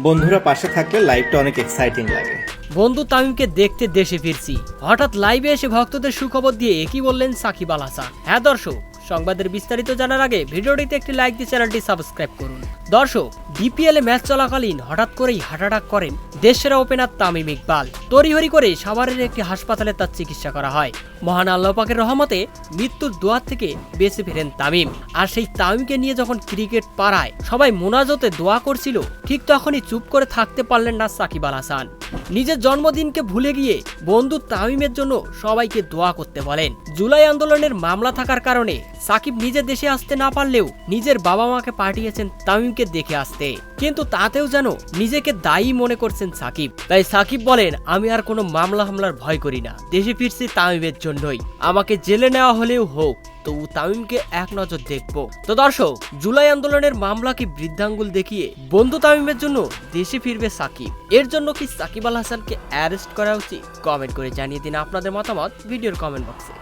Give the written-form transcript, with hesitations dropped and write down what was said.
বন্ধুরা পাশে থাকলে লাইফটা অনেক এক্সাইটিং লাগে। বন্ধু তামিমকে দেখতে দেশে ফিরছি, হঠাৎ লাইভে এসে ভক্তদের সুখবর দিয়ে একই বললেন সাকিব আল হাসান। হ্যাঁ দর্শক, সংবাদের বিস্তারিত জানার আগে ভিডিওটিতে একটি লাইক দিয়ে চ্যানেলটি সাবস্ক্রাইব করুন। দর্শক, বিপিএল এ ম্যাচ চলাকালীন হঠাৎ করেই হার্ট অ্যাটাক করেন দেশসেরা ওপেনার তামিম ইকবাল। তড়িঘড়ি করে সাভারের একটি হাসপাতালে তার চিকিৎসা করা হয়। মহান আল্লাহ পাকের রহমতে মৃত্যুর দোয়ার থেকে বেঁচে ফেরেন তামিম। আর সেই তামিমকে নিয়ে যখন ক্রিকেট পাড়ায় সবাই মোনাজাতে দোয়া করছিল, ঠিক তখনই চুপ করে থাকতে পারলেন না সাকিব আল হাসান। নিজের জন্মদিনকে ভুলে গিয়ে বন্ধু তামিমের জন্য সবাইকে দোয়া করতে বলেন। জুলাই আন্দোলনের মামলা থাকার কারণে সাকিব নিজের দেশে আসতে না পারলেও নিজের বাবা মাকে পাঠিয়েছেন তামিমকে দেখে আসতে, কিন্তু তাতেও যেন নিজেকে দায়ী মনে করছেন সাকিব। তাই সাকিব বলেন, আমি আর কোনো মামলা হামলার ভয় করি না, দেশে ফিরছি তামিমের জন্যই, আমাকে জেলে নেওয়া হলেও হোক, তো তামিমকে এক নজর দেখবো। তো দর্শক, জুলাই আন্দোলনের মামলাকে বৃদ্ধাঙ্গুল দেখিয়ে বন্ধু তামিমের জন্য দেশে ফিরবে সাকিব। এর জন্য কি সাকিব আল হাসানকে অ্যারেস্ট করা উচিত? কমেন্ট করে জানিয়ে দিন আপনাদের মতামত ভিডিওর কমেন্ট বক্সে।